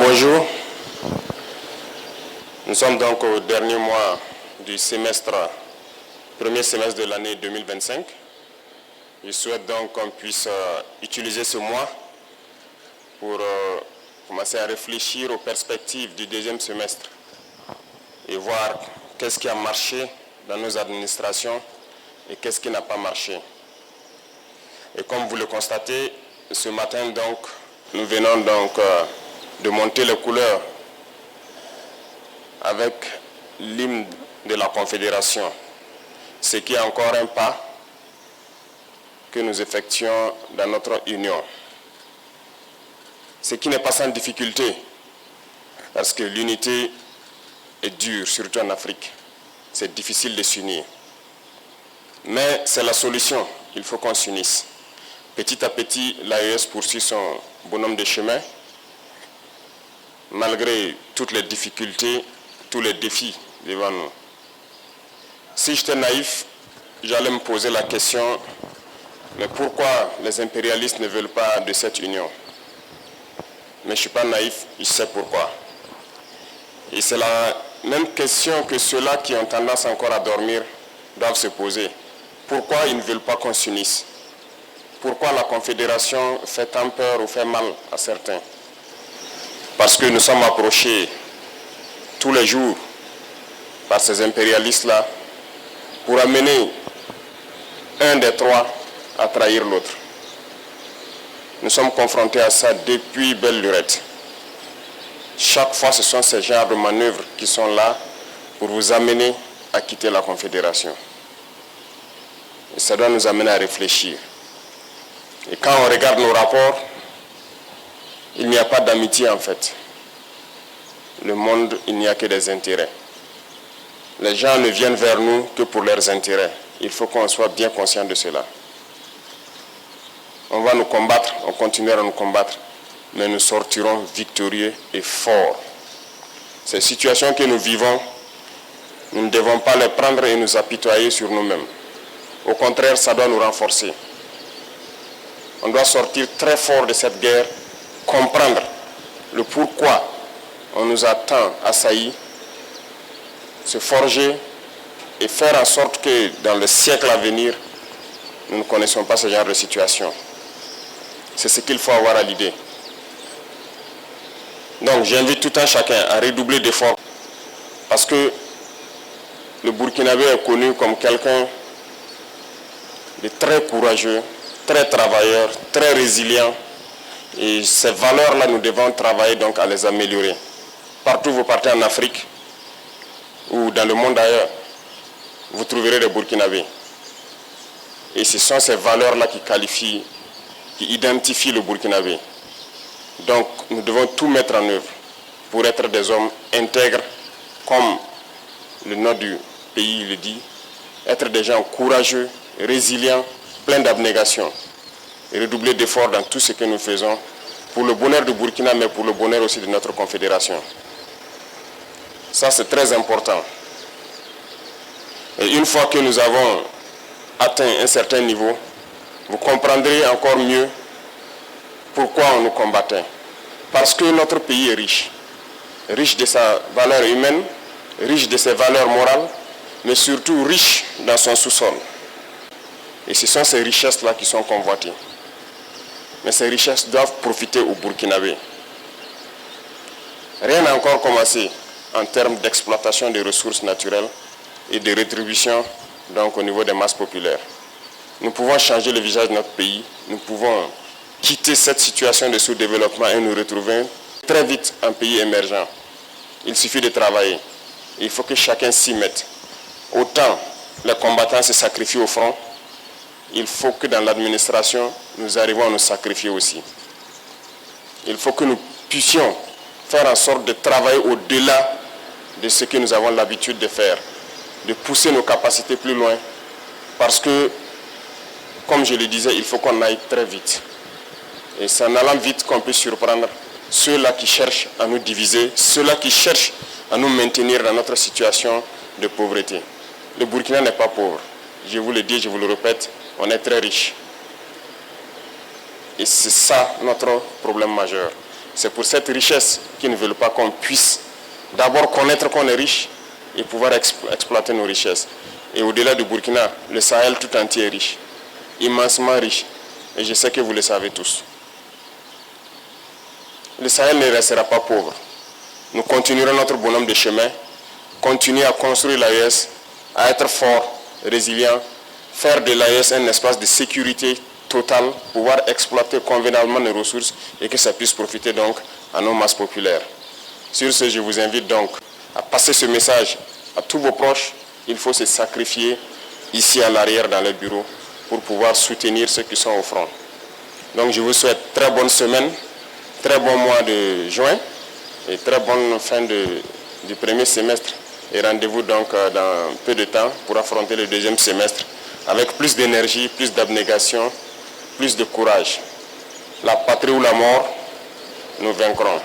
Bonjour. Nous sommes donc au dernier mois du premier semestre de l'année 2025. Je souhaite donc qu'on puisse utiliser ce mois pour commencer à réfléchir aux perspectives du deuxième semestre et voir qu'est-ce qui a marché dans nos administrations et qu'est-ce qui n'a pas marché. Et comme vous le constatez, ce matin donc, nous venons donc de monter les couleurs avec l'hymne de la Confédération, ce qui est encore un pas que nous effectuons dans notre union. Ce qui n'est pas sans difficulté, parce que l'unité est dure, surtout en Afrique. C'est difficile de s'unir. Mais c'est la solution, il faut qu'on s'unisse. Petit à petit, l'AES poursuit son bonhomme de chemin, malgré toutes les difficultés, tous les défis devant nous. Si j'étais naïf, j'allais me poser la question, mais pourquoi les impérialistes ne veulent pas de cette union? Mais je ne suis pas naïf, je sais pourquoi. Et c'est la même question que ceux-là qui ont tendance encore à dormir doivent se poser. Pourquoi ils ne veulent pas qu'on s'unisse? Pourquoi la Confédération fait tant peur ou fait mal à certains? Parce que nous sommes approchés tous les jours par ces impérialistes-là pour amener un des trois à trahir l'autre. Nous sommes confrontés à ça depuis belle lurette. Chaque fois, ce sont ces genres de manœuvres qui sont là pour vous amener à quitter la Confédération. Et ça doit nous amener à réfléchir. Et quand on regarde nos rapports, il n'y a pas d'amitié en fait. Le monde, il n'y a que des intérêts. Les gens ne viennent vers nous que pour leurs intérêts. Il faut qu'on soit bien conscient de cela. On va nous combattre, on continuera à nous combattre, mais nous sortirons victorieux et forts. Ces situations que nous vivons, nous ne devons pas les prendre et nous apitoyer sur nous-mêmes. Au contraire, ça doit nous renforcer. On doit sortir très fort de cette guerre, comprendre le pourquoi on nous a tant assaillis, se forger et faire en sorte que dans le siècle à venir, nous ne connaissons pas ce genre de situation. C'est ce qu'il faut avoir à l'idée. Donc j'invite tout un chacun à redoubler d'efforts parce que le Burkinabé est connu comme quelqu'un de très courageux, très travailleur, très résilient. Et ces valeurs-là, nous devons travailler donc à les améliorer. Partout où vous partez en Afrique ou dans le monde ailleurs, vous trouverez des Burkinabés. Et ce sont ces valeurs-là qui identifient le Burkinabé. Donc nous devons tout mettre en œuvre pour être des hommes intègres, comme le nom du pays le dit, être des gens courageux, résilients, pleins d'abnégation et redoubler d'efforts dans tout ce que nous faisons pour le bonheur du Burkina, mais pour le bonheur aussi de notre confédération. Ça, c'est très important. Et une fois que nous avons atteint un certain niveau, vous comprendrez encore mieux pourquoi on nous combattait. Parce que notre pays est riche. Riche de sa valeur humaine, riche de ses valeurs morales, mais surtout riche dans son sous-sol. Et ce sont ces richesses-là qui sont convoitées. Mais ces richesses doivent profiter aux Burkinabés. Rien n'a encore commencé en termes d'exploitation des ressources naturelles et de rétribution donc, au niveau des masses populaires. Nous pouvons changer le visage de notre pays, nous pouvons quitter cette situation de sous-développement et nous retrouver très vite un pays émergent. Il suffit de travailler. Il faut que chacun s'y mette. Autant les combattants se sacrifient au front, il faut que dans l'administration, nous arrivions à nous sacrifier aussi. Il faut que nous puissions faire en sorte de travailler au-delà de ce que nous avons l'habitude de faire, de pousser nos capacités plus loin, parce que, comme je le disais, il faut qu'on aille très vite. Et c'est en allant vite qu'on peut surprendre ceux-là qui cherchent à nous diviser, ceux-là qui cherchent à nous maintenir dans notre situation de pauvreté. Le Burkina n'est pas pauvre. Je vous le dis, je vous le répète, on est très riche. Et c'est ça notre problème majeur. C'est pour cette richesse qu'ils ne veulent pas qu'on puisse d'abord connaître qu'on est riche et pouvoir exploiter nos richesses. Et au-delà du Burkina, le Sahel tout entier est riche, immensément riche. Et je sais que vous le savez tous. Le Sahel ne restera pas pauvre. Nous continuerons notre bonhomme de chemin, continuer à construire l'AES, à être fort, résilient, faire de l'AES un espace de sécurité totale, pouvoir exploiter convenablement nos ressources et que ça puisse profiter donc à nos masses populaires. Sur ce, je vous invite donc à passer ce message à tous vos proches. Il faut se sacrifier ici à l'arrière dans les bureaux pour pouvoir soutenir ceux qui sont au front. Donc je vous souhaite très bonne semaine, très bon mois de juin et très bonne fin du premier semestre. Et rendez-vous donc dans peu de temps pour affronter le deuxième semestre avec plus d'énergie, plus d'abnégation, plus de courage. La patrie ou la mort, nous vaincrons.